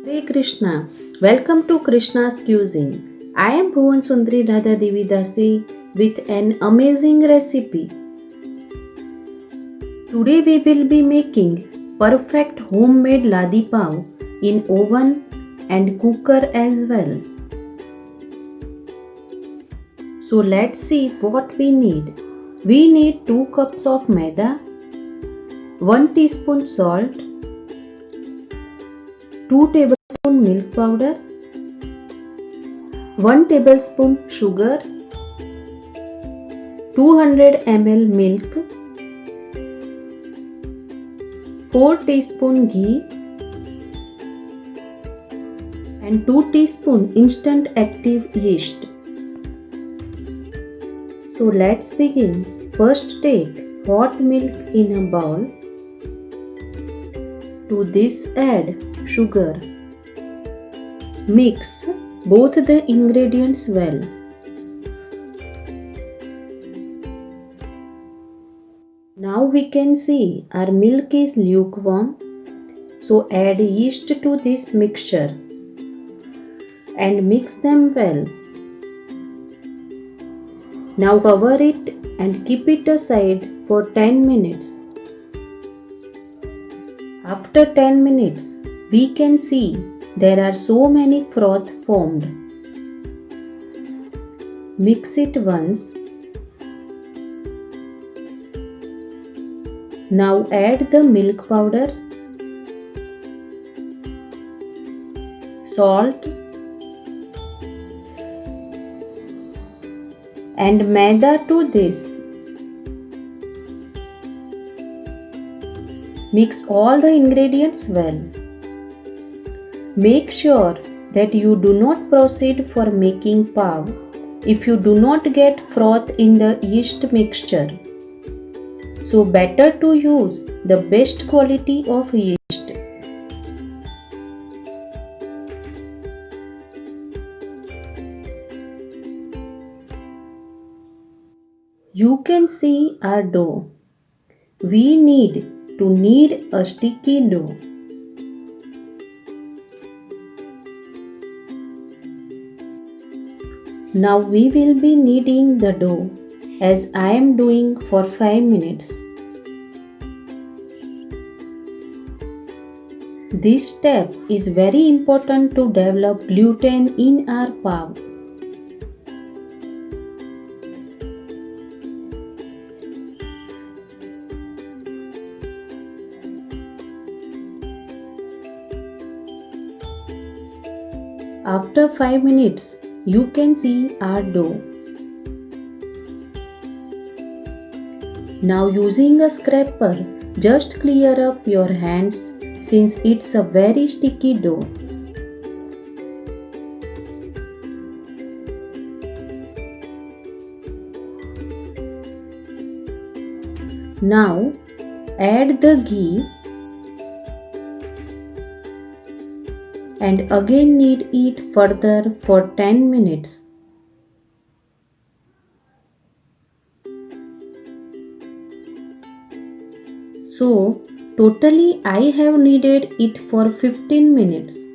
Hare Krishna. Welcome to Krishna's Cuisine. I am Bhuvan Sundari Radha Devi Dasi with an amazing recipe. Today we will be making perfect homemade ladi pav in oven and cooker as well. So let's see what we need. We need 2 cups of maida, 1 teaspoon salt, 2 tablespoon milk powder, 1 tablespoon sugar, 200 ml milk, 4 teaspoon ghee and 2 teaspoon instant active yeast. So let's begin. First take hot milk in a bowl. To this add sugar. Mix both the ingredients well. Now we can see our milk is lukewarm. So add yeast to this mixture and mix them well. Now cover it and keep it aside for 10 minutes. After 10 minutes, we can see there are so many froth formed. Mix it once. Now add the milk powder, salt and maida to this. Mix all the ingredients well. Make sure that you do not proceed for making pav if you do not get froth in the yeast mixture. So better to use the best quality of yeast. You can see our dough. We need to knead a sticky dough. Now we will be kneading the dough as I am doing for 5 minutes. This step is very important to develop gluten in our pav. After 5 minutes, you can see our dough. Now using a scraper, just clear up your hands since it's a very sticky dough. Now add the ghee and again knead it further for 10 minutes. So totally I have kneaded it for 15 minutes.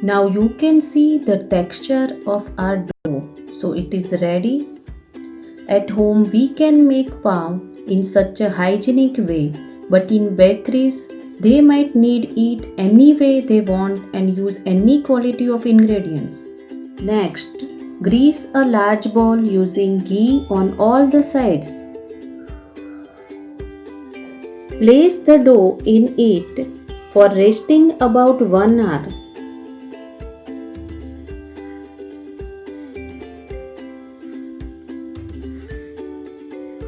Now you can see the texture of our dough. So it is ready. At home we can make pav in such a hygienic way, but in bakeries they might knead it any way they want and use any quality of ingredients. Next, grease a large bowl using ghee on all the sides. Place the dough in it for resting about 1 hour.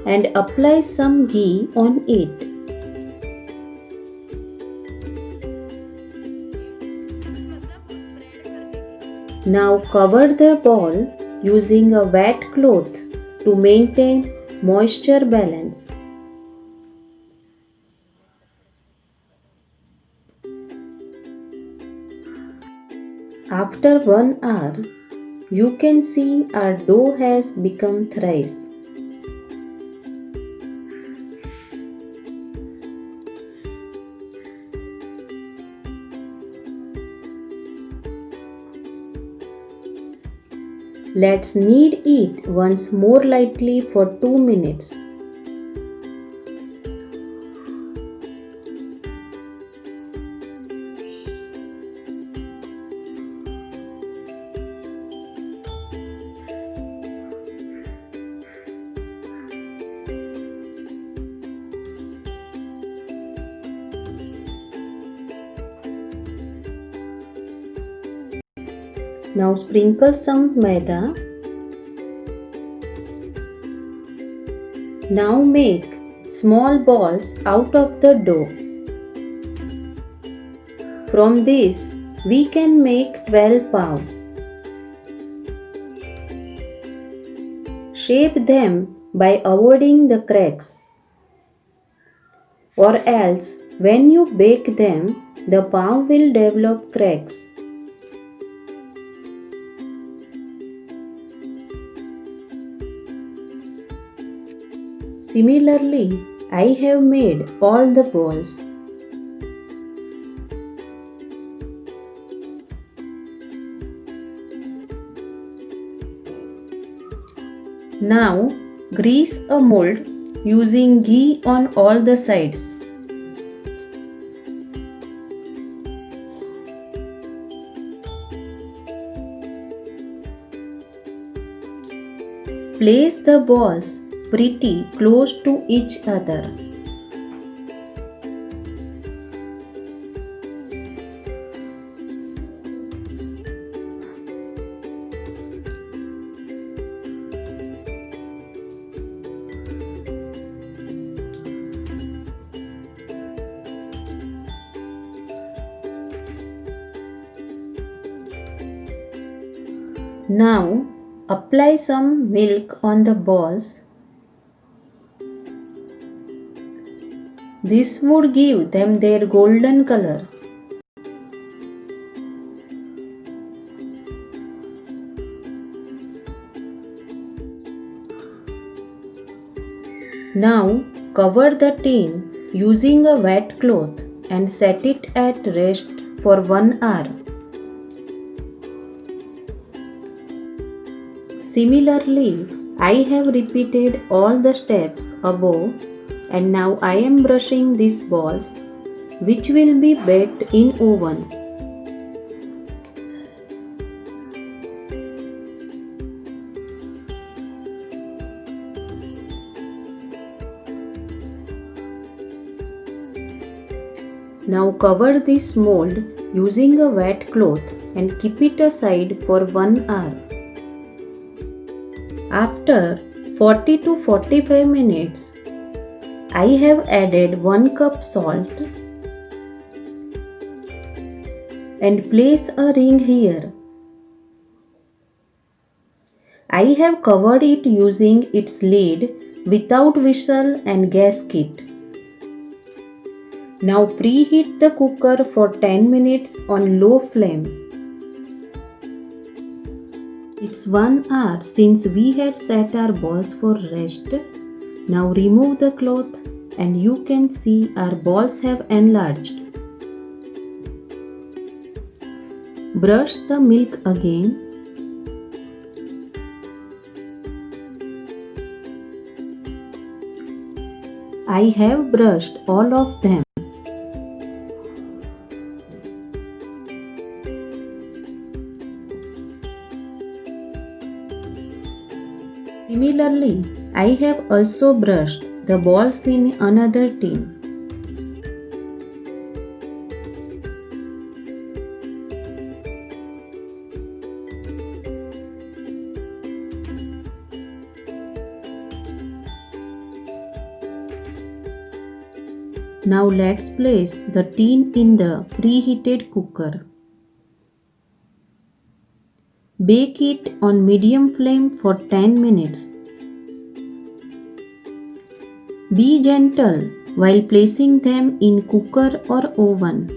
And apply some ghee on it. Now cover the bowl using a wet cloth to maintain moisture balance. After 1 hour, you can see our dough has become thrice. Let's knead it once more lightly for 2 minutes. Now sprinkle some maida. Now make small balls out of the dough. From this, we can make 12 pav. Shape them by avoiding the cracks. Or else, when you bake them, the pav will develop cracks. Similarly, I have made all the balls. Now, grease a mold using ghee on all the sides. Place the balls pretty close to each other. Now, apply some milk on the balls. This would give them their golden color. Now, cover the tin using a wet cloth and set it at rest for 1 hour. Similarly, I have repeated all the steps above and now I am brushing these balls which will be baked in oven. Now cover this mold using a wet cloth and keep it aside for 1 hour. After 40 to 45 minutes, I have added 1 cup salt and place a ring here. I have covered it using its lid without whistle and gasket. Now preheat the cooker for 10 minutes on low flame. It's 1 hour since we had set our balls for rest. Now remove the cloth and you can see our balls have enlarged. Brush the milk again. I have brushed all of them. Similarly, I have also brushed the balls in another tin. Now let's place the tin in the preheated cooker. Bake it on medium flame for 10 minutes. Be gentle while placing them in cooker or oven.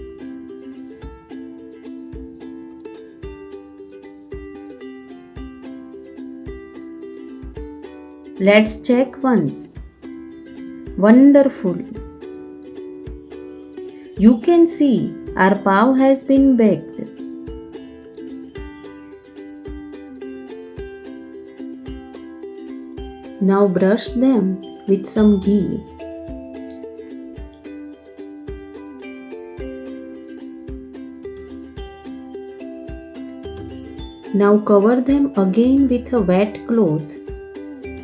Let's check once. Wonderful! You can see our pav has been baked. Now brush them with some ghee. Now cover them again with a wet cloth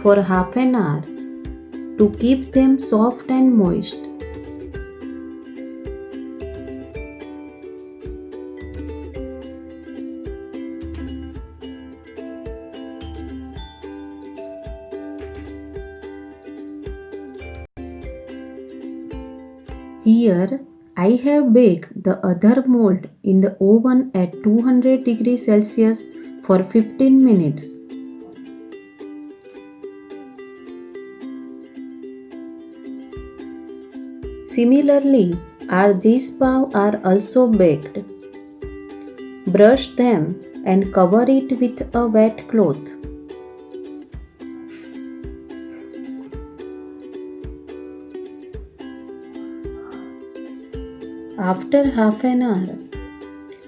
for half an hour to keep them soft and moist. Here I have baked the other mold in the oven at 200 degrees Celsius for 15 minutes. Similarly, these pav are also baked. Brush them and cover it with a wet cloth. After half an hour,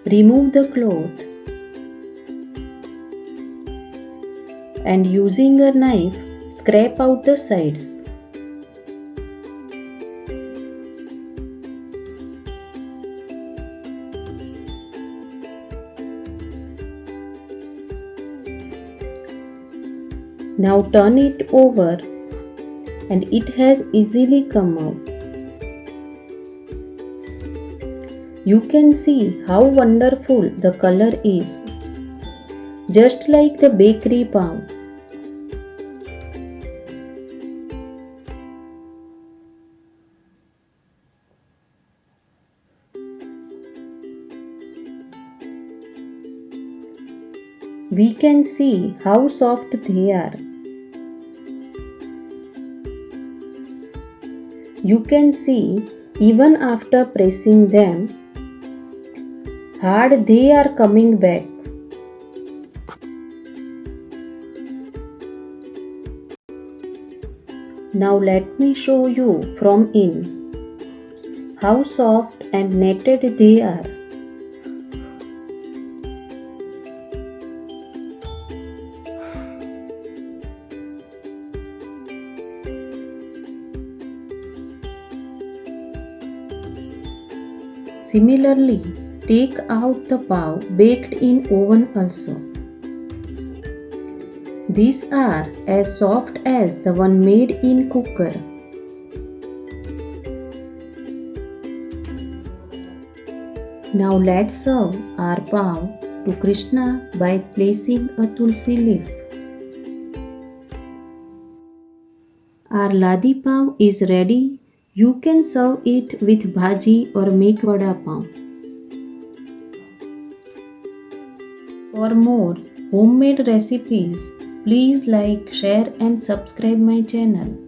remove the cloth and using a knife, scrape out the sides. Now turn it over and it has easily come out. You can see how wonderful the color is, just like the bakery pav. We can see how soft they are. You can see even after pressing them, hard they are coming back. Now let me show you from in how soft and netted they are. Similarly, take out the pav baked in oven also. These are as soft as the one made in cooker. Now let's serve our pav to Krishna by placing a tulsi leaf. Our ladi pav is ready. You can serve it with bhaji or make vada pav. For more homemade recipes, please like, share and subscribe my channel.